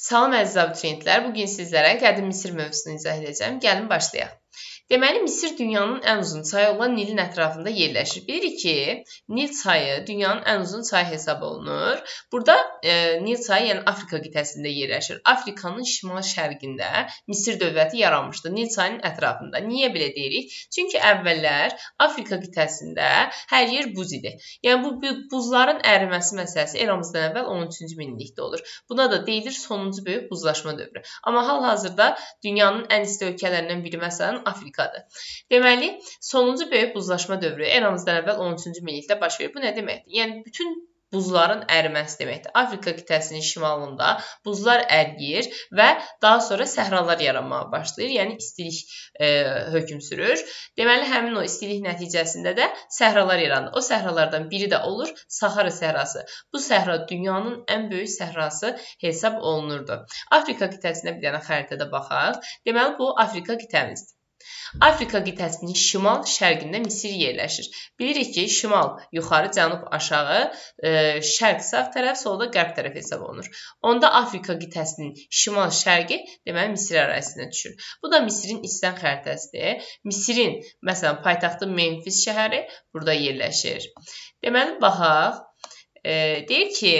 Salam əziz abituriyentlər, bugün sizlərə qədim Misir mövzusunu izah edəcəm. Gəlin başlayaq. Deməli, Misir dünyanın ən uzun çayı olan Nilin ətrafında yerləşir. Bilirik ki, Nil çayı dünyanın ən uzun çayı hesab olunur. Burada Nil çayı, yəni Afrika qitəsində yerləşir. Afrikanın şimal-şərqində Misir dövləti yaranmışdır, Nil çayının ətrafında. Niyə belə deyirik? Çünki əvvəllər Afrika qitəsində hər yer buz idi. Yəni, bu buzların əriməsi məsələsi eramızdan əvvəl 13-cü minillikdə olur. Buna da deyilir sonuncu böyük buzlaşma dövrü. Amma hal-hazırda dünyanın ən isti ölkələrindən biri məsələn Afrikadır. Deməli, sonuncu böyük buzlaşma dövrü eramızdan əvvəl 13-cü minillikdə baş verir. Bu nə deməkdir? Yəni, bütün buzların əriməsi deməkdir. Afrika qitəsinin şimalında buzlar əriyir və daha sonra səhralar yaranmağa başlayır. Yəni, istilik hökm sürür. Deməli, həmin o istilik nəticəsində də səhralar yaranır. O səhralardan biri də olur Sahara səhrası. Bu səhra dünyanın ən böyük səhrası hesab olunurdu. Afrika qitəsinə bir dənə xəritədə baxaq. Deməli, bu Afrika qitəmizdir. Afrika qitəsinin şimal-şərqində Misir yerləşir. Bilirik ki, şimal yuxarı, cənub aşağı, şərq sağ tərəf, solda qərb tərəf hesab olunur. Onda Afrika qitəsinin şimal-şərqi deməli Misir ərazisinə düşür. Bu da Misirin istən xəritəsidir. Misirin, məsələn, paytaxtı Memfis şəhəri burada yerləşir. Deməli, baxaq. Deyir ki,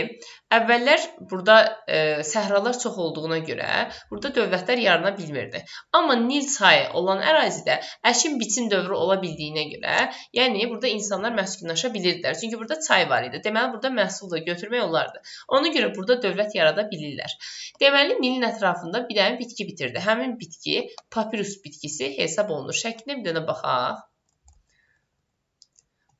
əvvəllər burada səhralar çox olduğuna görə burada dövlətlər yarana bilmirdi. Amma Nil çayı olan ərazidə əkin-biçin dövrü ola bildiyinə görə, yəni burada insanlar məskunlaşa bilirdilər. Çünki burada çay var idi. Deməli, burada məhsul da götürmək olardı. Ona görə burada dövlət yarada bilirlər. Deməli, Nilin ətrafında bir dənə bitki bitirdi. Həmin bitki papirus bitkisi hesab olunur. Şəklində bir dənə baxaq.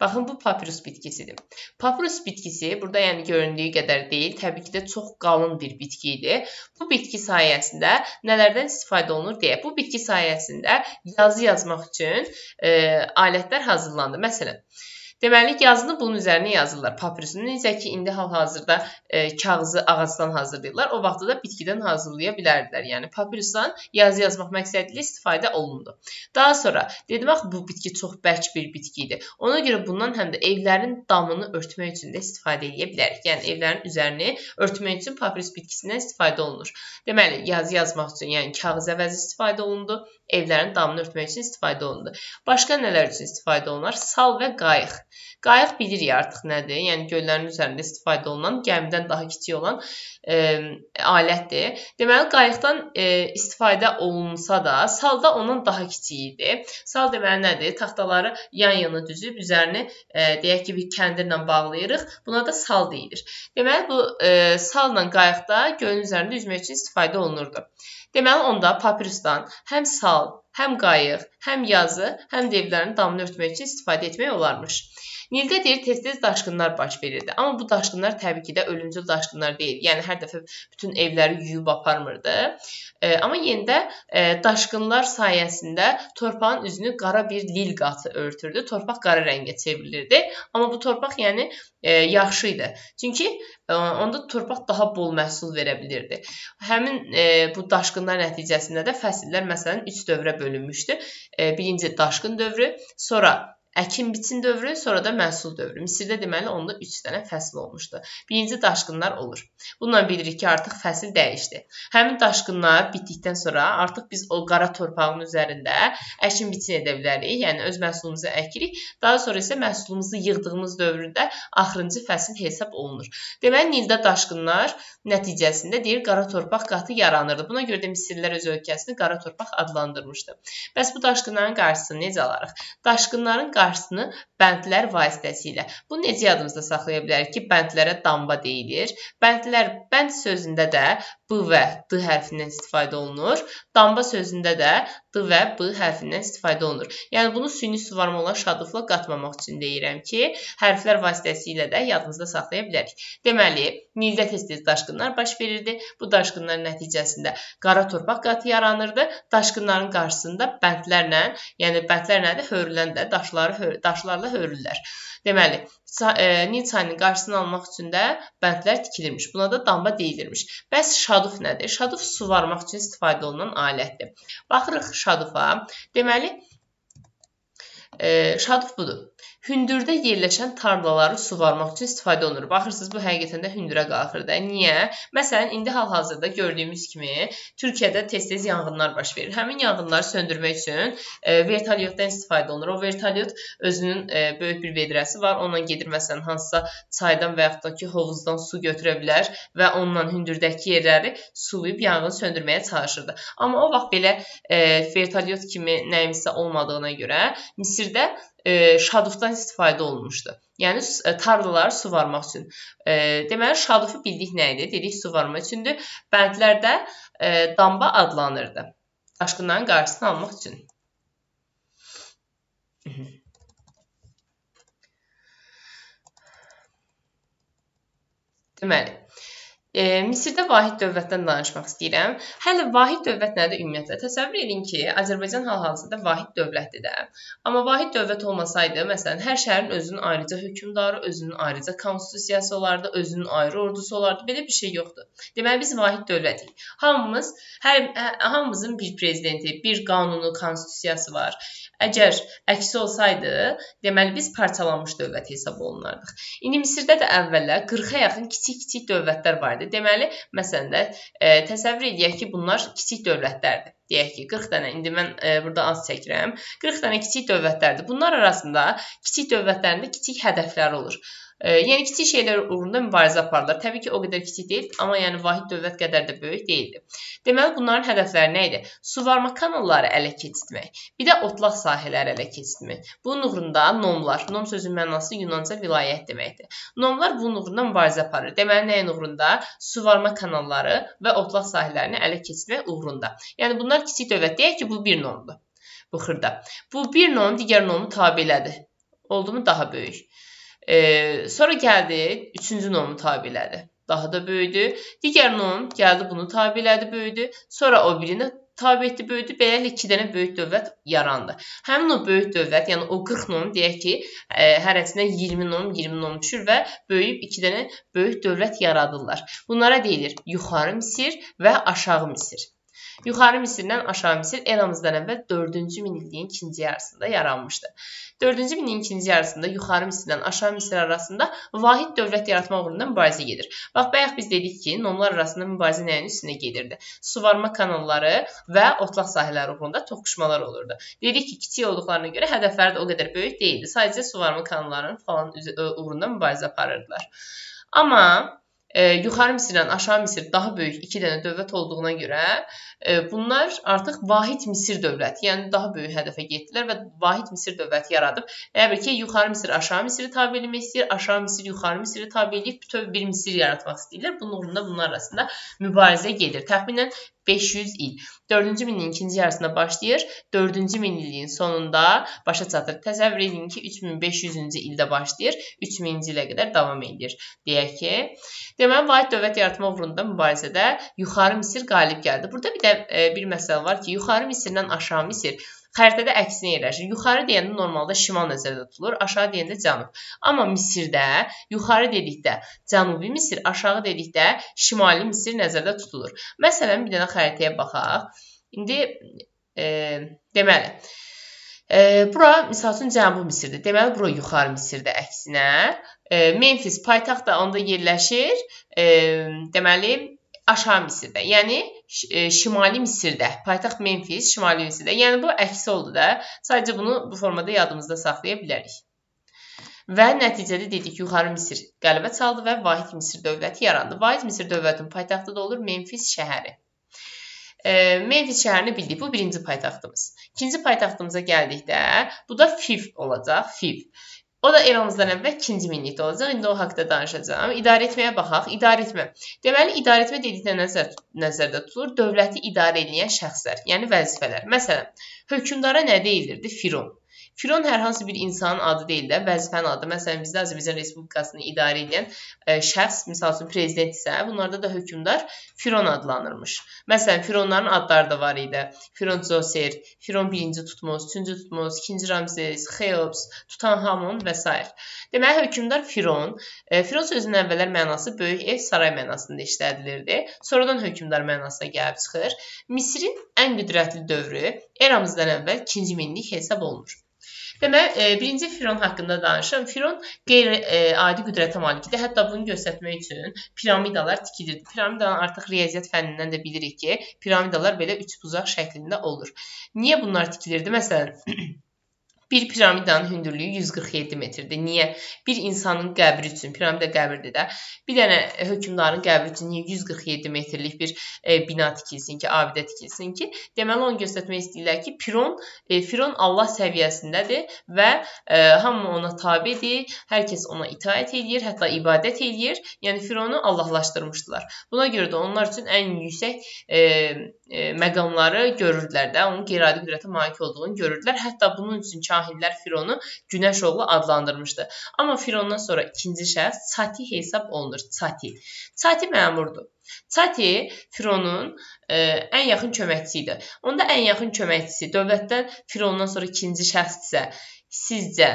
Baxın, bu papirus bitkisidir. Papirus bitkisi burada yəni göründüyü qədər deyil, təbii ki də çox qalın bir bitki idi. Bu bitki sayəsində nələrdən istifadə olunur deyə. Bu bitki sayəsində yazı yazmaq üçün alətlər hazırlandı. Məsələn, deməli, yazını bunun üzərinə yazırlar, papirusun. Necə ki, indi hal-hazırda kağızı ağacdan hazırlayırlar, o vaxtda da bitkidən hazırlaya bilərdilər. Yəni, papirusdan yazı yazmaq məqsədilə istifadə olundu. Daha sonra, dedim axı, bu bitki çox bərk bir bitki idi. Ona görə bundan həm də evlərin damını örtmək üçün də istifadə edə bilərik. Yəni, evlərin üzərini örtmək üçün papirus bitkisindən istifadə olunur. Deməli, yazı yazmaq üçün, yəni kağız əvəzi istifadə olundu, evlərin damını örtmək üçün istifadə olundu. Başqa nələr üçün istifadə olunar? Sal və qayıq. Qayıq bilirik artıq nədir, yəni göllərin üzərində istifadə olunan, gəmidən daha kiçik olan alətdir. Deməli, qayıqdan istifadə olunsa da, sal da ondan daha kiçik idi. Sal deməli nədir? Taxtaları yan-yana düzüb, üzərini deyək ki, bir kəndirlə bağlayırıq. Buna da sal deyilir. Deməli, bu salla qayıqda gölün üzərində üzmək üçün istifadə olunurdu. Deməli, onda papirusdan həm sal, həm qayıq, həm yazı, həm də evlərin damını örtmək üçün istifadə etmək olarmış. Nildə deyir, tez-tez daşqınlar baş verirdi. Amma bu daşqınlar təbii ki də ölümcül daşqınlar deyil. Yəni, hər dəfə bütün evləri yuyub aparmırdı. Amma yenidə daşqınlar sayəsində torpağın üzünü qara bir lil qatı örtürdü. Torpaq qara rəngə çevrilirdi. Amma bu torpaq yəni yaxşı idi. Çünki onda torpaq daha bol məhsul verə bilirdi. Həmin bu daşqınlar nəticəsində də fəsillər məsələn 3 dövrə bölünmüşdü. Birinci daşqın dövrü, sonra əkin-biçin dövrü, sonra da məhsul dövrü. Misirdə deməli onda 3 dənə fəsil olmuşdu. Birinci daşqınlar olur. Bununla bilirik ki, artıq fəsil dəyişdi. Həmin daşqınlar bitdikdən sonra artıq biz o qara torpağın üzərində əkin-biçin edə bilərik. Yəni öz məhsulumuzu əkirik. Daha sonra isə məhsulumuzu yığdığımız dövrdə axırıncı fəsil hesab olunur. Deməli, Nildə daşqınlar nəticəsində deyir, qara torpaq qatı yaranırdı. Buna görə də Misirlilər öz ölkəsini qara torpaq adlandırmışdı. Bəs bu daşqınların qarşısını necə alarıq? Daşqınların qarşısını bəndlər vasitəsilə. Bunu necə yadımızda saxlaya bilərik ki, bəndlərə damba deyilir. Bəndlər, bənd sözündə də B və D hərfindən istifadə olunur. Damba sözündə də D və B hərfindən istifadə olunur. Yəni, bunu süni suvarma olan şadufla qatmamaq üçün deyirəm ki, hərflər vasitəsilə də yadımızda saxlaya bilərik. Deməli, Nildə tez-tez daşqınlar baş verirdi. Bu daşqınların nəticəsində qara torpaq qatı yaranırdı. Daşqınların qarşısında bəndlərlə, yəni bəndlər nədir? Hörülən də daşlarla hörürlər. Deməli, Nil çayının qarşısını almaq üçün də bəndlər tikilirmiş. Buna da damba deyilirmiş. Bəs şaduf nədir? Şaduf su varmaq üçün istifadə olunan alətdir. Baxırıq şadufa. Deməli, şaduf budur. hündürdə yerləşən tarlaları suvarmaq üçün istifadə olunur. Baxırsınız, bu həqiqətən də hündürə qalxır da. Niyə? Məsələn, indi hal-hazırda gördüyümüz kimi Türkiyədə tez-tez yanğınlar baş verir. Həmin yanğınları söndürmək üçün vertolyotdan istifadə olunur. O vertolyot özünün böyük bir vedrəsi var. Onunla gedir, məsələn, hansısa çaydan və yaxud da ki, hovuzdan su götürə bilər və onunla hündürdəki yerləri sulayıb yanğını söndürməyə çalışırdı. Amma o vaxt belə vertolyot kimi nəyimsə olmadığına görə Misirdə şadufdan istifadə olunmuşdu. Yəni tarlaları suvarmaq üçün. Deməli, şadufu bildik nə idi? Dedik, suvarma üçündür. Bəndlərdə damba adlanırdı. Daşqınların qarşısını almaq üçün. Deməli, Misirdə vahid dövlətdən danışmaq istəyirəm. Hələ vahid dövlət nədir ümumiyyətlə? Təsəvvür edin ki, Azərbaycan hal-hazırda vahid dövlətdir də. Amma vahid dövlət olmasaydı, məsələn, hər şəhərin özünün ayrıca hökmdarı, özünün ayrıca konstitusiyası olardı, özünün ayrı ordusu olardı. Belə bir şey yoxdur. Deməli, biz vahid dövlətik. Hamımızın bir prezidenti, bir qanunu, konstitusiyası var. Əgər əksi olsaydı, deməli, biz parçalanmış dövlət hesab olunardıq. İndi Misirdə də əvvəllər 40-a yaxın kiçik-kiçik dövlətlər vardı. Deməli, məsələn də təsəvvür edək ki, bunlar kiçik dövlətlərdir. Deyək ki, 40 dənə, indi mən burada az çəkirəm. 40 dənə kiçik dövlətlərdir. Bunlar arasında kiçik dövlətlərində kiçik hədəfləri olur. Yəni, kiçik şeylər uğrunda mübarizə aparırlar. Təbii ki, o qədər kiçik deyil, amma yəni vahid dövlət qədər də böyük deyildi. Deməli, bunların hədəfləri nə idi? Suvarma kanalları ələ keçirtmək, bir də otlaq sahələri ələ keçirtmək. Bunun uğrunda nomlar, nom sözün mənası Yunanca vilayət deməkdir. Nomlar bunun uğrunda mübarizə aparır. Deməli, nəyin uğrunda? Suvarma kanalları və otlaq sahələrini ələ keçirmək uğrunda. Yəni, bunlar kiçik dövlət. Deyək ki, bu bir nomdur bu xırda. Bu bir nom digər nomu tabe elədi. Oldu mu? Daha böyük. Sonra gəldi, üçüncü nomu tabe elədi. Daha da böyüdü. Digər nom gəldi, bunu tabe elədi, böyüdü. Sonra o birini tabe etdi, böyüdü. Beləliklə 2 dənə böyük dövlət yarandı. Həmin o böyük dövlət, yəni o 40 nom, deyək ki, hərəsindən 20 nom düşür və böyüyüb 2 dənə böyük dövlət yaradırlar. Bunlara deyilir Yuxarı Misir və Aşağı Misir. Yuxarı Misirdən Aşağı Misir eramızdan əvvəl 4-cü minilliyin ikinci yarısında yaranmışdı. 4-cü minilliyin ikinci yarısında Yuxarı Misirdən Aşağı Misir arasında vahid dövlət yaratmaq uğrunda mübarizə gedir. Bax, bayaq biz dedik ki, nomlar arasında mübarizə nəyin üstünə gedirdi? Suvarma kanalları və otlaq sahələri uğrunda toqquşmalar olurdu. Dedik ki, kiçik olduqlarına görə hədəfləri də o qədər böyük deyildi. Sadəcə suvarma kanallarının falan uğrunda mübarizə aparırdılar. Amma Yuxarı Misirdən Aşağı Misir daha böyük 2 dənə dövlət olduğuna görə bunlar artıq vahid Misir dövləti, yəni daha böyük hədəfə getdilər və vahid Misir dövləti yaradıb. Elə bil ki, Yuxarı Misir Aşağı Misiri tabe etmək istəyir, Aşağı Misir Yuxarı Misiri tabe edib bütöv bir Misir yaratmaq istəyirlər. Bunun uğrunda bunlar arasında mübarizə gedir. Təxminən 500 il. 4-cü minilliyin ikinci yarısında başlayır, 4-cü minilliyin sonunda başa çatır. Təsəvvür edin ki, 3500-cü ildə başlayır, 3000-ci ilə qədər davam edir. Deyək ki, deməli, vahid dövlət yaratmaq uğrunda mübarizədə Yuxarı Misir qalib gəldi. Burada bir də bir məsələ var ki, Yuxarı Misirdən Aşağı Misir xəritədə əksinə yerləşir. Yuxarı deyəndə normalda şimal nəzərdə tutulur, aşağı deyəndə cənub. Amma Misirdə yuxarı dedikdə cənubi Misir, aşağı dedikdə şimali Misir nəzərdə tutulur. Məsələn, bir dənə xəritəyə baxaq. İndi, deməli, bura, misal üçün, cənubi Misirdir. Deməli, bura yuxarı Misirdə əksinə. Memfis paytaxt da onda yerləşir. Deməli, Aşağı Misirdə, yəni Şimali Misirdə, paytaxt Memfis, Şimali Misirdə. Yəni bu əksi oldu da. Sadəcə bunu bu formada yadımızda saxlaya bilərik. Və nəticədə dedik, Yuxarı Misir qələbə çaldı və vahid Misir dövləti yarandı. Vahid Misir dövlətinin paytaxtı da olur Memfis şəhəri. Memfis şəhərini bildik, bu birinci paytaxtımız. İkinci paytaxtımıza gəldikdə, bu da Fiv olacaq, Fiv. O da eramızdan əvvəl 2-ci minillikdə olacaq. İndi o haqda danışacağım. İdarə etməyə baxaq. İdarə etmə. Deməli, idarə etmə dedikdə nəzərdə tutulur? Dövləti idarə edən şəxslər, yəni vəzifələr. Məsələn, hökmdara nə deyilirdi? Firon. Firon hər hansı bir insanın adı deyil də, vəzifənin adı. Məsələn, bizdə Azərbaycan Respublikasını idarə edən şəxs, misal üçün prezident isə, bunlarda da hökmdar Firon adlanırmış. Məsələn, Fironların adları da var idi. Firon Zoser, Firon 1-ci Tutmos, 3-cü Tutmos, 2-ci Ramzes, Xeops, Tutanhamon və s. Deməli, hökmdar Firon. Firon sözünün əvvəllər mənası böyük ev, saray mənasında işlədilirdi. Sonradan hökmdar mənasına gəlib çıxır. Misirin ən qüdrətli dövrü eramızdan əvvəl 2-ci minillik hesab olunur. Deməli, birinci Firon haqqında danışıram. Firon qeyri-adi qüdrətə malikdir. Hətta bunu göstərmək üçün piramidalar tikilirdi. Piramidaların artıq riyaziyyat fənnindən də bilirik ki, piramidalar belə üçbucaq şəklində olur. Niyə bunlar tikilirdi? Məsələn, bir piramidanın hündürlüyü 147 metrdir. Niyə? Bir insanın qəbri üçün, piramida qəbirdir də, bir dənə hökmdarın qəbri üçün niyə 147 metrlik bir bina tikilsin ki, abidə tikilsin ki? Deməli, onu göstərmək istəyirlər ki, Firon Allah səviyyəsindədir və hamı ona tabidir, hər kəs ona itaət edir, hətta ibadət edir. Yəni, Fironu Allahlaşdırmışdılar. Buna görə də onlar üçün ən yüksək məqamları görürdülər də, onun qeyri-adi qüdrətə malik olduğunu görürdülər. Hətta bunun üçün kahillər Fironu Günəş oğlu adlandırmışdı. Amma Firondan sonra ikinci şəxs Çati hesab olunur. Çati məmurdur. Çati Fironun ən yaxın köməkçisi idi. Onda ən yaxın köməkçisi dövlətdən Firondan sonra ikinci şəxsdirsə, sizcə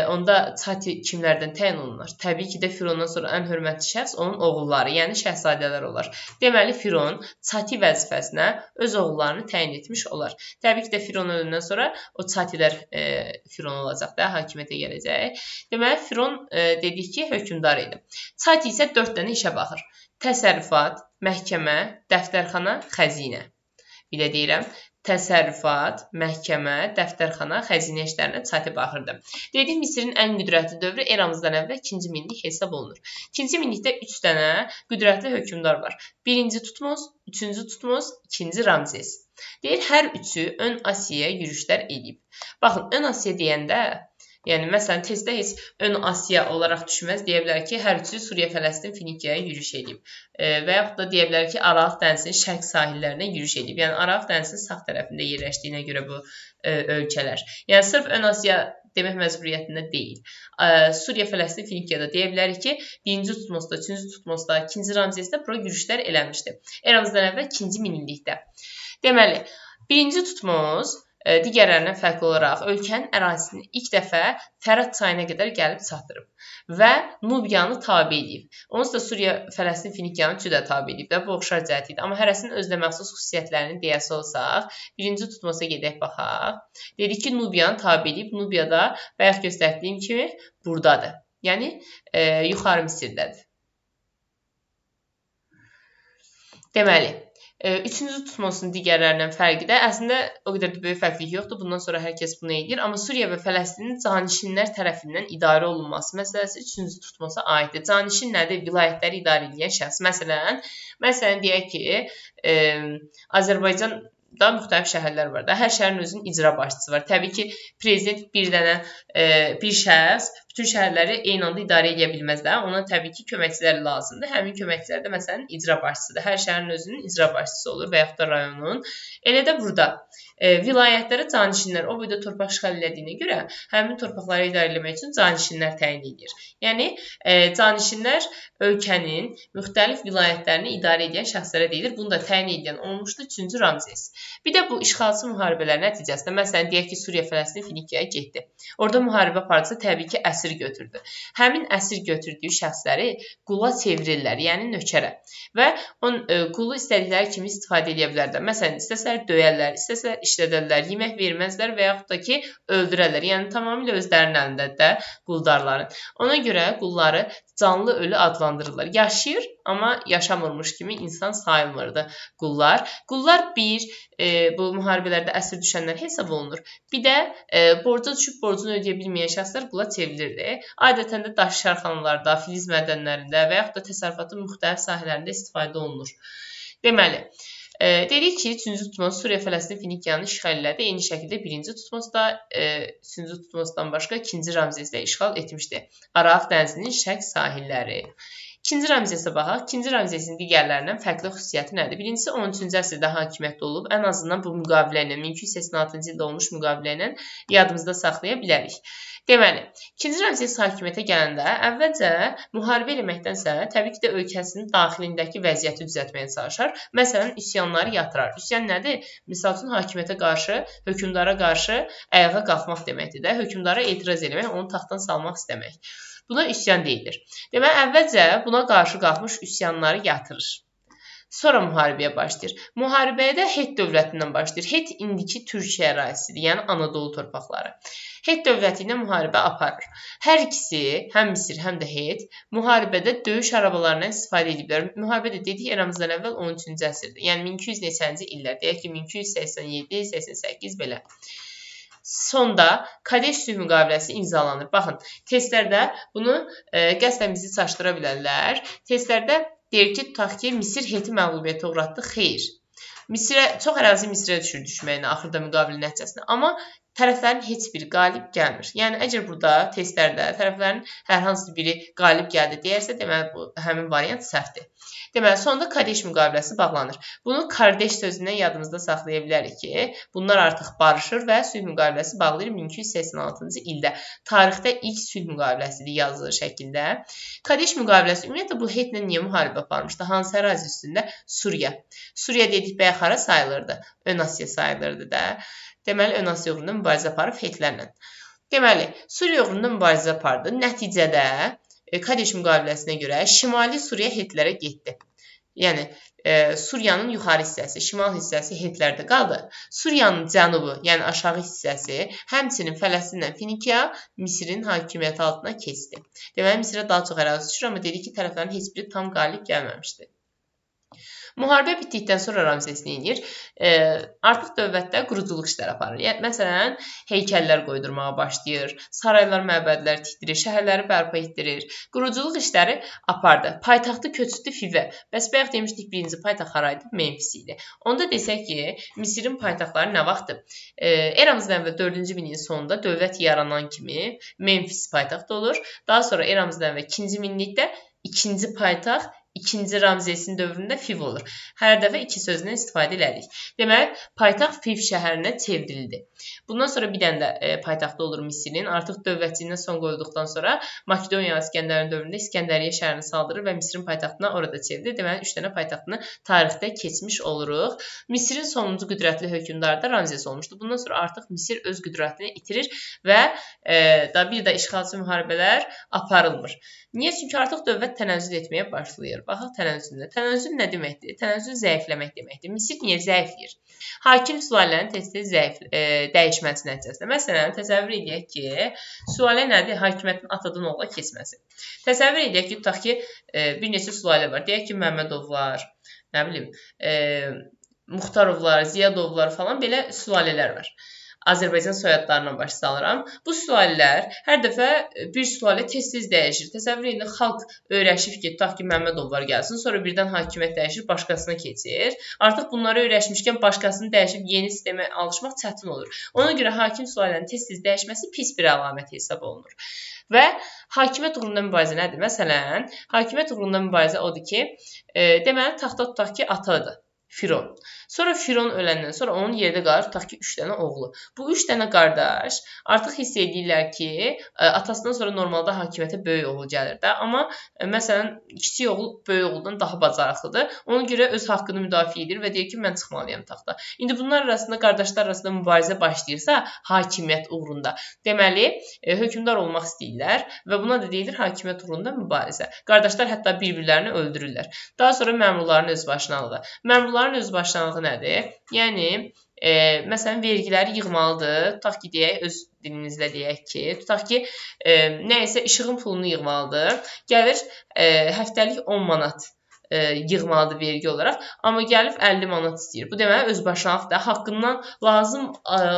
onda Çati kimlərdən təyin olunur? Təbii ki də Firondan sonra ən hörmətli şəxs onun oğulları, yəni şəhzadələr olar. Deməli, Firon Çati vəzifəsinə öz oğullarını təyin etmiş olar. Təbii ki də Firon öləndən sonra o Çatilər Firon olacaq da, hakimiyyətə gələcək. Deməli, Firon dedik ki, hökmdar idi. Çati isə 4 dənə işə baxır. Təsərrüfat, məhkəmə, dəftərxana, xəzinə. Bir də deyirəm, təsərrüfat, məhkəmə, dəftərxana, xəzinə işlərinə Çati baxırdı. Dedik, Misirin ən qüdrətli dövrü eramızdan əvvəl 2-ci minillik hesab olunur. 2-ci minillikdə 3 dənə qüdrətli hökmdar var. 1-ci Tutmos, 3-cü Tutmos, 2-ci Ramzes. Deyir, hər üçü ön Asiyaya yürüşlər edib. Baxın, ön Asiya deyəndə, yəni, məsələn, tezdə heç ön Asiya olaraq düşməz. Deyə bilər ki, hər üçü Suriya, Fələstin, Finikiyaya yürüş edib. Və yaxud da deyə bilər ki, Aralıq dənizinin şərq sahillərinə yürüş edib. Yəni, Aralıq dənizinin sağ tərəfində yerləşdiyinə görə bu ölkələr. Yəni, sırf ön Asiya demək məcburiyyətində deyil. Suriya, Fələstin, Finikiyada deyə bilərik ki, 1-ci Tutmosda, 3-cü Tutmosda, 2-ci Ramzesdə bura yürüşlər eləmişdi. Eramızdan əvvəl 2-ci minillikdə. Deməli, 1-ci Tutmos digərlərindən fərqli olaraq ölkənin ərazisini ilk dəfə Fərat çayına qədər gəlib çatdırıb və Nubiyanı tabe edib. Onsuz da Suriya, Fələstin, Finikiyanı cüdə tabe edib də, bu oxşar cəhət idi. Amma hərəsinin özünə məxsus xüsusiyyətlərini deyəsi olsaq, 1-ci Tutmosa gedək baxaq. Dedik ki, Nubiyanı tabe edib, Nubiyada bayaq göstərdiyim kimi buradadır. Yəni, yuxarı Misirdədir. Deməli, 3-cü Tutmosun digərlərindən fərqi də əslində o qədər də böyük fərqlilik yoxdur. Bundan sonra hər kəs bunu edir. Amma Suriya və Fələstinin canişinlər tərəfindən idarə olunması məsələsi 3-cü Tutmosa aiddir. Canişin nədir? Vilayətləri idarə edən şəxs. Məsələn deyək ki, Azərbaycanda müxtəlif şəhərlər var da. Hər şəhərin özünün icra başçısı var. Təbii ki, prezident bir şəxs bütün şəhərləri eyni anda idarə edə bilməz də. Ona təbii ki, köməkçilər lazımdır. Həmin köməkçilər də məsələn icra başçısıdır. Hər şəhərin özünün icra başçısı olur və yaxud da rayonun. Elə də burada vilayətlərə canişinlər o boyda torpaq işğal elədiyinə görə həmin torpaqları idarə etmək üçün canişinlər təyin edir. Yəni, canişinlər ölkənin müxtəlif vilayətlərini idarə edən şəxslərə deyilir. Bunu da təyin edən olmuşdu 3-cü Ramzes. Bir də bu işğalçı müharibələr nəticəsində, məsələn, deyək ki, Suriya, Fələstin, Finikiyaya getdi. Orada müharibə aparıcısı təbii ki, əsir götürdü. Həmin əsir götürdüyü şəxsləri qula çevirirlər, yəni nökərə. Və qulu istədikləri kimi istifadə edə bilərlər. Məsələn, istəsələr döyərlər, istəsələr işlədərlər, yemək verməzlər və yaxud da ki, öldürərlər. Yəni, tamamilə özlərinin əlindədir də quldarların. Ona görə qulları canlı ölü adlandırırlar. Yaşayır, amma yaşamırmış kimi insan sayılmırdı qullar. Qullar bu müharibələrdə əsir düşənlər hesab olunur. Bir də borca düşüb borcunu ödəyə bilməyən şəxslər qula çevrilirdi. Adətən də daş şarxanalarda, filiz mədənlərində və yaxud da təsərrüfatın müxtəlif sahələrində istifadə olunur. Deməli, dedik ki, 3-cü Tutmos Suriya, Fələstin, Finikiyanı işğal elədi. Eyni şəkildə 1-ci Tutmos da 3-cü Tutmosdan başqa 2-ci Ramzesdə işğal etmişdi. Aralıq dənizinin şərq sahilləri. 2-ci Ramzesə baxaq. 2-ci Ramzesin digərlərindən fərqli xüsusiyyəti nədir? Birincisi 13-cü əsrdə hakimiyyətdə olub. Ən azından bu müqavilə ilə 1286-cı ildə olmuş müqavilə ilə yadımızda saxlaya bilərik. Deməli, 2-ci Ramzes hakimiyyətə gələndə əvvəlcə müharibə eləməkdənsə, təbii ki də ölkəsinin daxilindəki vəziyyəti düzəltməyə çalışar. Məsələn, üsyanları yatırar. Üsyan nədir? Misal üçün, hakimiyyətə qarşı, hökmdara qarşı ayağa qalxmaq deməkdir də. Hökmdara etiraz eləmək, onu taxtdan salmaq istəmək. Buna üsyan deyilir. Deməli, əvvəlcə buna qarşı qalxmış üsyanları yatırır. Sonra müharibəyə başlayır. Müharibəyə də Het dövlətindən başlayır. Het indiki Türkiyə ərazisidir, yəni Anadolu torpaqları. Het dövləti ilə müharibə aparır. Hər ikisi, həm Misir, həm də Het, müharibədə döyüş arabalarından istifadə ediblər. Müharibə də dedik eramızdan əvvəl 13-cü əsrdə. Yəni 1200 neçənci illər, deyək ki 1287, 88 belə. Sonda Kadeş sülh müqaviləsi imzalanır. Baxın, testlərdə bunu qəsdən bizi çaşdıra bilərlər. Testlərdə deyir ki, tutaq ki, Misir Heti məğlubiyyətə uğratdı. Xeyr. Çox ərazi Misirə düşür düşməyinə, axırda müqavilə nəticəsində. Amma tərəflərin heç biri qalib gəlmir. Yəni, əgər burada testlərdə tərəflərin hər hansı biri qalib gəldi deyərsə, deməli, bu həmin variant səhvdir. Deməli, sonunda Kadeş müqaviləsi bağlanır. Bunu Kardeş sözündən yadımızda saxlaya bilərik ki, bunlar artıq barışır və sülh müqaviləsi bağlayır 1286-cı ildə. Tarixdə ilk sülh müqaviləsidir yazılı şəkildə. Kadeş müqaviləsi ümumiyyətlə bu Hetlə niyə müharibə aparmışdı? Hansı ərazi üstündə? Suriya. Suriya dedik bayaq hara sayılırdı? Ön Asiya sayılırdı da. Deməli, Ön Asiya uğrunda mübarizə aparıb Hetlərlə. Deməli, Suriya uğrunda mübarizə apardı. Nəticədə Kadeş müqaviləsinə görə Şimali Suriya Hetlərə getdi. Yəni, Suriyanın yuxarı hissəsi, şimal hissəsi Hetlərdə qaldı. Suriyanın cənubu, yəni aşağı hissəsi, həmçinin Fələstinlə Finikiya Misirin hakimiyyəti altına keçdi. Deməli, Misirə daha çox ərazi düşür, amma dedi ki, tərəflərin heç biri tam qalib gəlməmişdi. Müharibə bitdikdən sonra Ramzes nə edir? Artıq dövlətdə quruculuq işləri aparır. Yəni, məsələn, heykəllər qoydurmağa başlayır, saraylar, məbədlər tikdirir, şəhərləri bərpa etdirir. Quruculuq işləri apardı. Paytaxtı köçürdü Fivə. Bəs bayaq demişdik, birinci paytaxt haraydı? Memfis idi. Onda desək ki, Misirin paytaxtları nə vaxtdır? Eramızdan əvvəl 4-cü minilliyin sonunda dövlət yaranan kimi Memfis paytaxt olur. Daha sonra eramızdan əvvəl 2-ci minillikdə ikinci paytaxt, İkinci Ramzesin dövründə Fiv olur. Hər dəfə iki sözündən istifadə edirik. Deməli, paytaxt Fiv şəhərinə çevrildi. Bundan sonra bir dənə də paytaxtı olur Misirin. Artıq dövlətçiliyinə son qoyulduqdan sonra Makedoniya İskəndərin dövründə İskəndəriyyə şəhərini saldırır və Misirin paytaxtına orada çevrilir. Deməli, 3 dənə paytaxtını tarixdə keçmiş oluruq. Misirin sonuncu qüdrətli hökmdarı da Ramzes olmuşdu. Bundan sonra artıq Misir öz qüdrətini itirir və bir də işğalçı müharibələr aparılmır. Niyə? Çünki artıq dövlət tənəzzül etməyə başlayır. Baxaq tənəzzülünə. Tənəzzül nə deməkdir? Tənəzzül zəifləmək deməkdir. Misir niyə zəifləyir? Hakim sülalənin tez-tez dəyişməsi nəticəsində. Məsələn, təsəvvür edək ki, sülalə nədir? Hakimiyyətin atadan oğula keçməsi. Təsəvvür edək ki, tutaq ki, bir neçə sülalə var. Deyək ki, Məmmədovlar, nə bilim, Muxtarovlar, Ziyadovlar falan belə sülalələr var. Azərbaycan soyadlarından başa salıram. Bu sülalələr hər dəfə bir sülalə tez-tez dəyişir. Təsəvvür edin, xalq öyrəşib ki, tutaq ki, Məmmədovlar gəlsin, sonra birdən hakimiyyət dəyişir, başqasına keçir. Artıq bunları öyrəşmişkən başqasını dəyişib yeni sistemə alışmaq çətin olur. Ona görə hakim sülalənin tez-tez dəyişməsi pis bir əlamət hesab olunur. Və hakimiyyət uğrunda mübarizə nədir? Məsələn, hakimiyyət uğrunda mübarizə odur ki, deməli, taxta tutaq ki, atadır. Firon. Sonra Firon öləndən sonra onun yerdə qalır, tutaq ki, 3 dənə oğlu. Bu 3 dənə qardaş artıq hiss edirlər ki, atasından sonra normalda hakimiyyətə böyük oğlu gəlir də. Amma məsələn, kiçik oğul böyük oğuldan daha bacarıqlıdır. Ona görə öz haqqını müdafiə edir və deyir ki, mən çıxmalıyam taxta. İndi bunlar arasında, qardaşlar arasında mübarizə başlayırsa, hakimiyyət uğrunda. Deməli, hökmdar olmaq istəyirlər və buna da deyilir hakimiyyət uğrunda mübarizə. Qardaşlar hətta bir-birlərini öldürürlər. Daha sonra məmurların özbaşınalığı. Məmurların özbaşınalığı nədir? Yəni, məsələn, vergiləri yığmalıdır. Tutaq ki, deyək, öz dilimizlə deyək ki, tutaq ki, nəyəsə işığın pulunu yığmalıdır. Gəlir, həftəlik 10 manat yığmalıdır vergi olaraq, amma gəlib 50 manat istəyir. Bu deməli özbaşınalıqdır. Haqqından lazım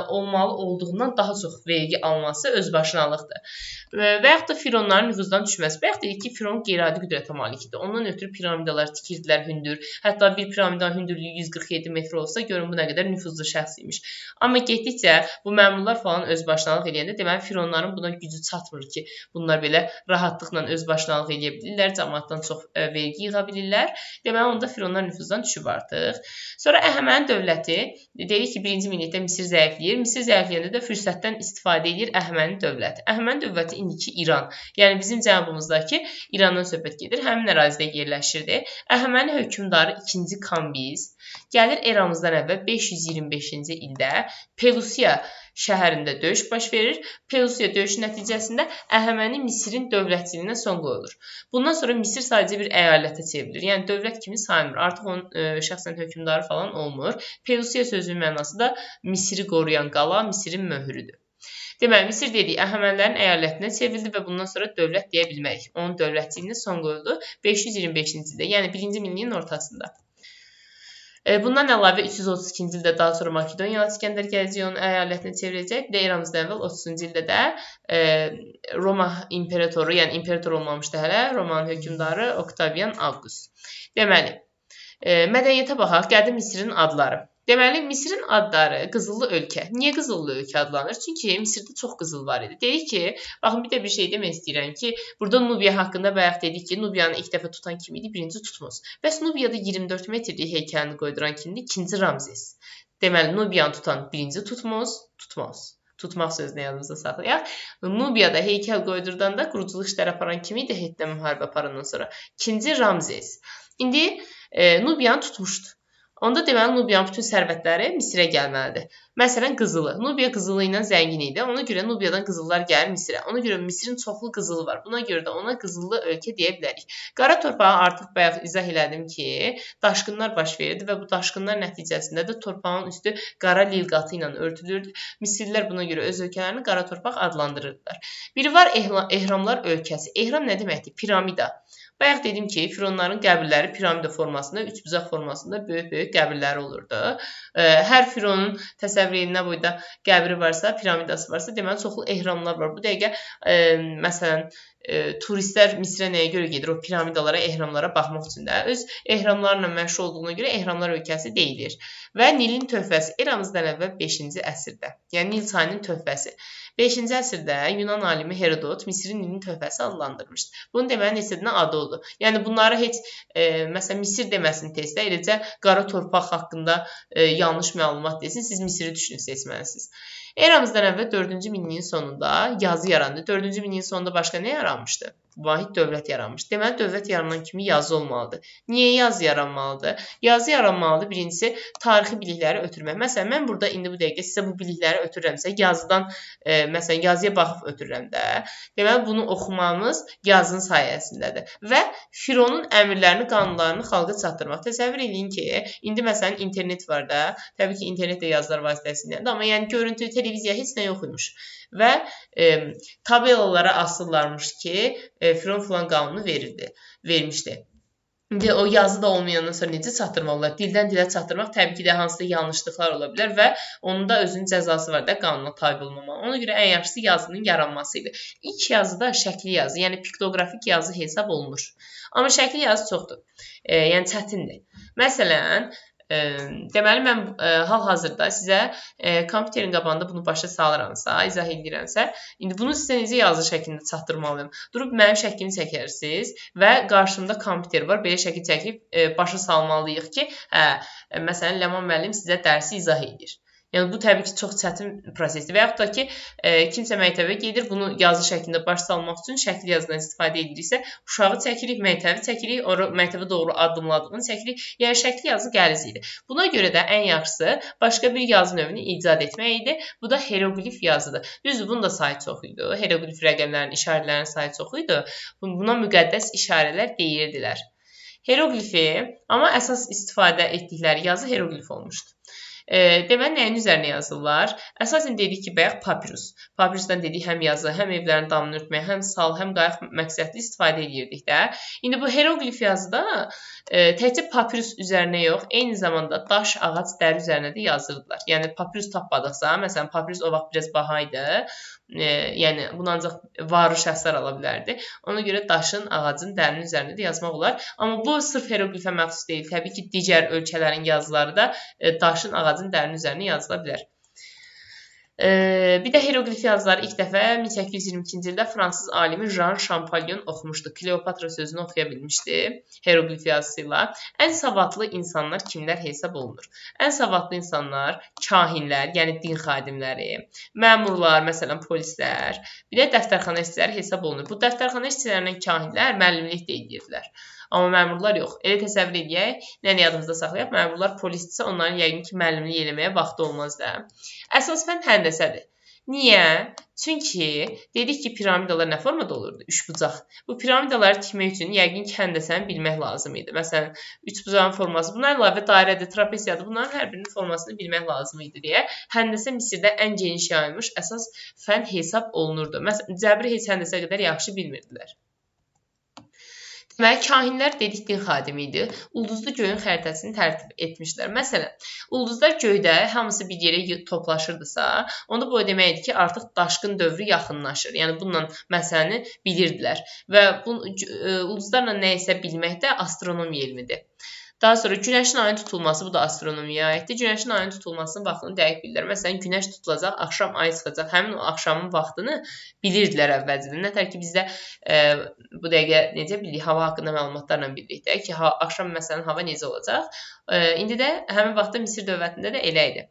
olmalı olduğundan daha çox vergi alması özbaşınalıqdır. Və yaxud da Fironların nüfuzdan düşməsi. Bayaq dedik ki, Firon qeyri-adi qüdrətə malikdir. Ondan ötürü piramidalar tikirdilər hündür. Hətta bir piramidanın hündürlüyü 147 metr olsa, görün bu nə qədər nüfuzlu şəxs imiş. Amma getdikcə bu məmurlar falan özbaşınalıq eləyəndə, deməli Fironların buna gücü çatmır ki, bunlar belə rahatlıqla özbaşınalıq eləyə bilirlər, cəmaatdan çox vergi yığa bilirlər. Deməli, onda Fironlar nüfuzdan düşüb artıq. Sonra Əhəməni dövləti, dedik ki, 1-ci minillikdə Misir zəifləyir. Misir zəifləyəndə də fürsətdən istifadə edir Əhəməni dövləti. Əhəməni dövləti indiki İran, yəni bizim cənubumuzdakı İrandan söhbət gedir, həmin ərazidə yerləşirdi. Əhəməni hökmdarı 2-ci Kambiz gəlir eramızdan əvvəl 525-ci ildə Pelusiya şəhərində döyüş baş verir. Pelusiya döyüşü nəticəsində Əhəməni Misirin dövlətçiliyinə son qoyulur. Bundan sonra Misir sadəcə bir əyalətə çevrilir. Yəni dövlət kimi sayılmır. Artıq onun şəxsən hökmdarı falan olmur. Pelusiya sözünün mənası da Misiri qoruyan qala, Misirin möhrüdür. Deməli, Misir dediyi Əhəmənilərin əyalətinə çevrildi və bundan sonra dövlət deyə bilmərik. Onun dövlətçiliyinə son qoyuldu 525-ci ildə, yəni 1-ci minilliyin ortasında. Bundan əlavə 332-ci ildə daha sonra Makedoniyalı İskəndər gələcək, onun əyalətinə çevirəcək. Bir də eramızdan əvvəl 30-cu ildə də Roma imperatoru, yəni imperator olmamışdı hələ, Romanın hökmdarı Oktavian Avqust. Deməli, mədəniyyətə baxaq, qədim Misirin adları. Deməli, Misirin adları qızıllı ölkə. Niyə qızıllı ölkə adlanır? Çünki Misirdə çox qızıl var idi. Dedik ki, baxın bir də bir şey demək istəyirəm ki, burada Nubiya haqqında bayaq dedik ki, Nubiyanı ilk dəfə tutan kim idi? Birinci Tutmos. Bəs Nubiyada 24 metrlik heykəlini qoyduran kimdir? İkinci Ramzes. Deməli, Nubiyanı tutan birinci Tutmos. Tutmaq sözünü yadımızda saxlayaq. Nubiyada heykəl qoydurdan da quruculuq işləri aparan kim idi? Hetlə müharibə aparandan sonra. İkinci Ramzes. İndi Nubiyanı tutmuşdu. Onda deməli, Nubiyanın bütün sərvətləri Misirə gəlməlidir. Məsələn, qızılı. Nubiya qızılı ilə zəngin idi. Ona görə Nubiyadan qızıllar gəlir Misirə. Ona görə Misirin çoxlu qızılı var. Buna görə də ona qızıllı ölkə deyə bilərik. Qara torpağı artıq bayaq izah elədim ki, daşqınlar baş verirdi və bu daşqınlar nəticəsində də torpağın üstü qara lil qatı ilə örtülürdü. Misirlilər buna görə öz ölkələrini qara torpaq adlandırırdılar. Biri var ehramlar ölkəsi. Ehram nə deməkdir? Piramida. Bayaq dedim ki, fironların qəbirləri piramida formasında, üçbucaq formasında böyük-böyük qəbirləri olurdu. Hər fironun təsəvvür edin nə boyda qəbri varsa, piramidası varsa, deməli çoxlu ehramlar var. Bu dəqiqə məsələn turistlər Misirə nəyə görə gedir? O piramidalara, ehramlara baxmaq üçün də öz ehramlarla məşğul olduğuna görə ehramlar ölkəsi deyilir. Və Nilin töhfəsi eramızdan əvvəl 5-ci əsrdə, yəni Nil çayının töhfəsi. 5-ci əsrdə Yunan alimi Herodot Misirin Nilin töhfəsi adlandırmışdı. Bunun deməli neçədən adı oldu. Yəni bunları heç məsələn Misir deməsin tezdə, eləcə qara torpaq haqqında yanlış məlumat desin, siz Misiri düşünüb seçməlisiniz. Eramızdan əvvəl 4-cü minilliyin sonunda yazı yarandı. 4-cü minilliyin sonunda başqa nə yaranmışdı? Vahid dövlət yaranmışdı. Deməli, dövlət yaranan kimi yazı olmalıdır. Niyə yazı yaranmalıdır? Yazı yaranmalıdır birincisi tarixi bilikləri ötürmək. Məsələn, mən burada indi bu dəqiqə sizə bu bilikləri ötürürəmsə, yazıdan, məsələn, yazıya baxıb ötürürəm də. Deməli, bunu oxumamız yazının sayəsindədir. Və Fironun əmrlərini, qanunlarını xalqa çatdırmaq. Təsəvvür edin ki, indi məsələn, internet var da. Təbii ki, internet də yazılar vasitəsindədir. Amma yəni görüntü, televiziya heç nə yox imiş. Və tabelalara asırlarmış ki, Firon filan qanunu vermişdi. İndi o yazı da olmayandan sonra necə çatdırmaq olar? Dildən dilə çatdırmaq təbii ki də hansısa yanlışlıqlar ola bilər və onun da özünün cəzası var da, qanuna tabe olmamaq. Ona görə ən yaxşısı yazının yaranması idi. İlk yazı da şəkli yazı, yəni piktoqrafik yazı hesab olunur. Amma şəkli yazı çoxdur, yəni çətindir. Məsələn, deməli, mən hal-hazırda sizə kompüterin qabağında bunu başa salıramsa, izah edirəmsə, indi bunu sizə necə yazı şəklində çatdırmalıyım? Durub mənim şəklimi çəkərsiniz və qarşımda kompüter var, belə şəkil çəkib başa salmalıyıq ki, məsələn, Ləman müəllim sizə dərsi izah edir. Yəni, bu təbii ki, çox çətin prosesdir. Və yaxud da ki, kimsə məktəbə gedir, bunu yazı şəklində baş salmaq üçün şəkli yazıdan istifadə ediriksə, uşağı çəkirik, məktəbi çəkirik, məktəbə doğru addımladığını çəkirik. Yəni, şəkli yazı gəlizdir. Buna görə də ən yaxşısı başqa bir yazı növünü icad etmək idi. Bu da hieroqlif yazıdır. Düzdür, bunun da sayı çox idi. Hieroqlif rəqəmlərin, işarələrin sayı çox idi. Buna müqəddəs işarələr deyirdilər. Hieroqlifi, amma əsas istifadə etdikləri yazı hieroqlif olmuşdu. Deməli, nəyin üzərinə yazırlar? Əsasən dedik ki, bayaq papirus. Papirusdan dedik həm yazı, həm evlərin damını örtmək, həm sal, həm qayıq məqsədli istifadə edirdik də. İndi bu hieroqlif yazıda təkcə papirus üzərinə yox, eyni zamanda daş, ağac, dəri üzərinə də yazırdılar. Yəni, papirus tapmadıqsa, məsələn, papirus o vaxt biraz baha idi. Yəni, bunu ancaq varlı şəxslər ala bilərdi. Ona görə daşın, ağacın, dərinin üzərində də yazmaq olar. Amma bu sırf hieroqlifə məxsus deyil. Təbii ki, digər ölkələrin yazıları da daşın, ağacın, dərinin üzərinə yazıla bilər. Bir də hieroqlif yazıları ilk dəfə 1822-ci ildə fransız alimi Jean Champollion oxumuşdu. Kleopatra sözünü oxuya bilmişdi hieroqlif yazısıyla. Ən savadlı insanlar kimlər hesab olunur? Ən savadlı insanlar kahinlər, yəni din xadimləri, məmurlar, məsələn polislər, bir də dəftərxana işçiləri hesab olunur. Bu dəftərxana işçilərindən kahinlər müəllimlik də edirdilər. Amma məmurlar yox. Elə təsəvvür edək, nə yadımızda saxlayaq, məmurlar polisdirsə, onların yəqin ki, müəllimlik eləməyə vaxtı olmaz da. Əsas fən həndəsədir. Niyə? Çünki dedik ki, piramidalar nə formada olurdu? Üçbucaq. Bu piramidaları tikmək üçün yəqin ki, həndəsəni bilmək lazım idi. Məsələn, üçbucağın forması, buna əlavə dairədir, trapesiyadır. Bunların hər birinin formasını bilmək lazım idi deyə həndəsə Misirdə ən geniş yayılmış əsas fən hesab olunurdu. Məsələn, cəbri heç həndəsə qədər yaxşı bilmirdilər. Deməli, kahinlər dedik din xadimi idi. Ulduzlu göyün xəritəsini tərtib etmişlər. Məsələn, ulduzlar göydə hamısı bir yerə toplaşırdısa, onda bu o deməkdir ki, artıq daşqın dövrü yaxınlaşır. Yəni, bununla məsələni bilirdilər. Və ulduzlarla nə isə bilmək də astronomiya elmidir. Daha sonra günəşin ayın tutulması, bu da astronomiyaya aiddir. Günəşin ayın tutulmasının vaxtını dəqiq bilirlər. Məsələn, günəş tutulacaq, axşam ay çıxacaq. Həmin o axşamın vaxtını bilirdilər əvvəlcədən. Nətər ki, bizdə bu dəqiqə necə bilirik, hava haqqında məlumatlarla bilirik də ki, axşam məsələn hava necə olacaq. İndi də həmin vaxtda Misir dövlətində də elə idi.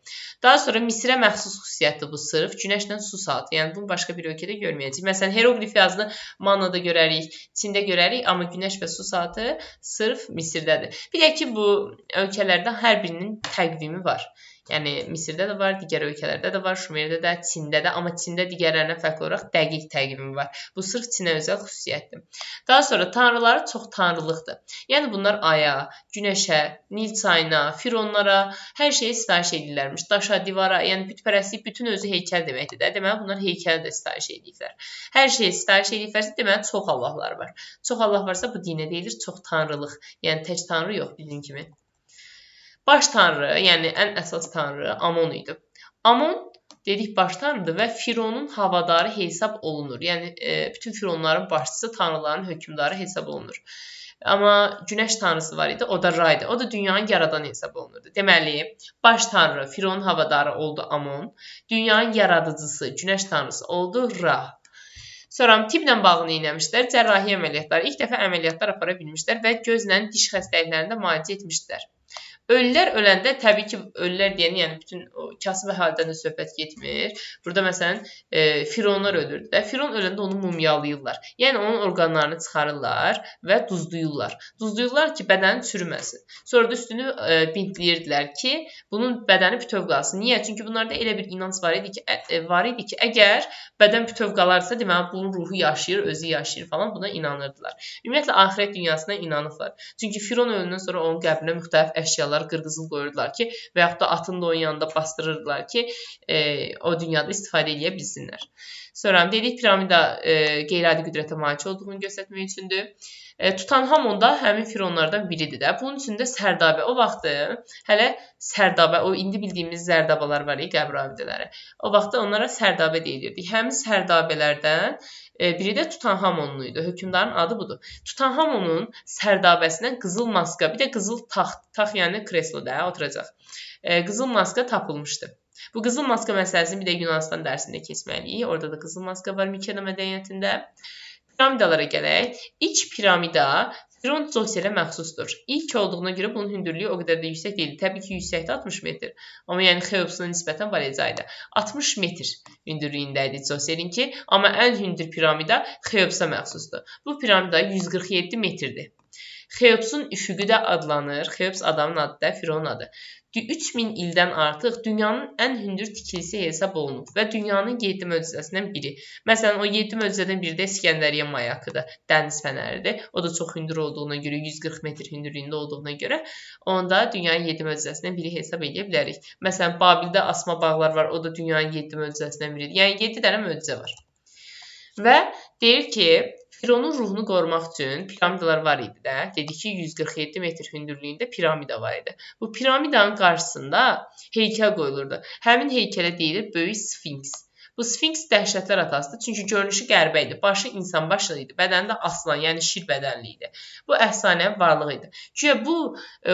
Daha sonra Misirə məxsus xüsusiyyətdir bu sırf. Günəşlə su saatı. Yəni, bunu başqa bir ölkədə görməyəcəyik. Məsələn, heroqlif yazını Mannada görərik, Çində görərik, amma günəş və su saatı sırf Misirdədir. Bir də ki, bu ölkələrdən hər birinin təqvimi var. Yəni, Misirdə də var, digər ölkələrdə də var, Şumerdə də, Çində də, amma Çində digərlərinə fərqli olaraq dəqiq təqvimi var. Bu sırf Çinə özəl xüsusiyyətdir. Daha sonra tanrıları çox tanrılıqdır. Yəni, bunlar aya, günəşə, Nil çayına, fironlara, hər şeyə sitayiş edirlərmiş. Daşa, divara, yəni bütpərəstlik bütün özü heykəl deməkdir də. Deməli, bunlar heykələ də sitayiş edirlər. Hər şeyə sitayiş edirlərsə, deməli, çox Allahlar var. Çox Allah varsa, bu dinə deyilir çox tanrılıq. Yəni, tək tanrı yox, bildiğin kimi. Baş tanrı, yəni ən əsas tanrı Amon idi. Amon dedik baş tanrıdır və Fironun havadarı hesab olunur. Yəni bütün Fironların başçısı, tanrıların hökmdarı hesab olunur. Amma günəş tanrısı var idi, o da Ra idi. O da dünyanın yaradanı hesab olunurdu. Deməli, baş tanrı Fironun havadarı oldu Amon, dünyanın yaradıcısı, günəş tanrısı oldu Ra. Sonra tibblə bağlı nə etmişlər? Cərrahi əməliyyatlar. İlk dəfə əməliyyatlar apara bilmişlər və gözlə diş xəstəliklərində müalicə etmişdilər. Ölülər öləndə, təbii ki, ölülər deyəni, yəni bütün kasıb əhaldən də söhbət getmir. Burada məsələn, fironlar ölürdü də. Firon öləndə onu mumyalayırlar. Yəni, onun orqanlarını çıxarırlar və duzluyurlar. Duzluyurlar ki, bədəni çürüməsin. Sonra da üstünü bintləyirdilər ki, bunun bədəni bütöv qalsın. Niyə? Çünki bunlarda elə bir inanc var idi ki, əgər bədən bütöv qalarsa, deməli, bunun ruhu yaşayır, özü yaşayır falan, buna inanırdılar. Ümumiyyətlə, axirət dünyasına inanırlar. Çünki Firon öləndən sonra onun qəbrinə müxtəlif əşyalar qırqızıl qoyurdular ki, və yaxud da atın da onun yanında bastırırdılar ki, o dünyada istifadə edə bilsinlər. Sonra dedik, piramida qeyri-adi qüdrətə malik olduğunu göstərmək üçündür. Tutanhamon da həmin fironlardan biridir də. Bunun üçün də Sərdabə. O vaxtı hələ Sərdabə, o indi bildiyimiz Zərdabalar var, qəbr abidələri. O vaxtda onlara Sərdabə deyilirdi. Həmin Sərdabələrdən biri də Tutanhamonun idi. Hökmdarın adı budur. Tutanhamonun Sərdabəsindən qızıl maska, bir də qızıl taxt, yəni kresloda oturacaq. Qızıl maska tapılmışdı. Bu qızıl maska məsələsini bir də Yunanistan dərsində keçməliyik. Orada da qızıl maska var Mikena mədəniyyətində. Piramidalara gələk. İlk piramida Firon Zoserə məxsusdur. İlk olduğuna görə bunun hündürlüyü o qədər də yüksək deyil. Təbii ki, yüksəkdə 60 metr. Amma yəni Xeopsuna nisbətən balecaydı. 60 metr hündürlüyündə idi Zoserinki. Amma ən hündür piramida Xeopsa məxsusdur. Bu piramida 147 metrdir. Xeopsun üfüqü də adlanır. Xeops adamın adı da, Fironun adı. 3000 ildən artıq dünyanın ən hündür tikilisi hesab olunub və dünyanın 7 möcüzəsindən biri. Məsələn, o 7 möcüzədən biri də İskəndəriyyə mayakıdır, dəniz fənəridir. O da çox hündür olduğuna görə, 140 metr hündürlüyündə olduğuna görə, onda dünyanın 7 möcüzəsindən biri hesab edə bilərik. Məsələn, Babildə asma bağlar var, o da dünyanın 7 möcüzəsindən biridir. Yəni 7 dənə möcüzə var. Və deyir ki, Fironun ruhunu qorumaq üçün piramidalar var idi də. Dedik ki, 147 metr hündürlüyündə piramida var idi. Bu piramidanın qarşısında heykəl qoyulurdu. Həmin heykələ deyilir Böyük Sfinks. Bu Sfinks dəhşətlər atasıdır. Çünki görünüşü qəribə idi. Başı insan başlı idi. Bədəni də aslan, yəni şir bədənli idi. Bu əfsanənin varlığı idi. Güya bu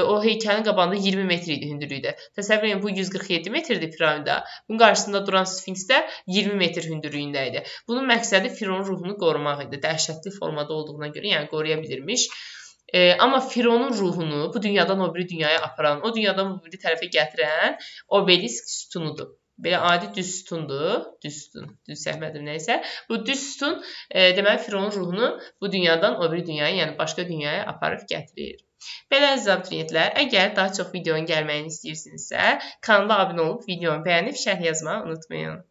o heykəlin qabağında 20 metr idi hündürlükdə. Təsəvvür edin, bu 147 metrdir piramida. Bunun qarşısında duran Sfinks də 20 metr hündürlüyündə idi. Bunun məqsədi Fironun ruhunu qorumaq idi. Dəhşətli formada olduğuna görə, yəni qoruya bilirmiş. Amma Fironun ruhunu bu dünyadan o biri dünyaya aparan, o dünyadan bu biri tərəfə gətirən obelisk sütunudur. belə adi düz sütundur. Düz sütun, düz səhmədir nəysə. Bu düz sütun deməli Fironun ruhunu bu dünyadan o biri dünyaya, yəni başqa dünyaya aparıb gətirir. Belə əziz abituriyentlər, əgər daha çox videonun gəlməyini istəyirsinizsə, kanala abunə olub videonu bəyənib şərh yazmağı unutmayın.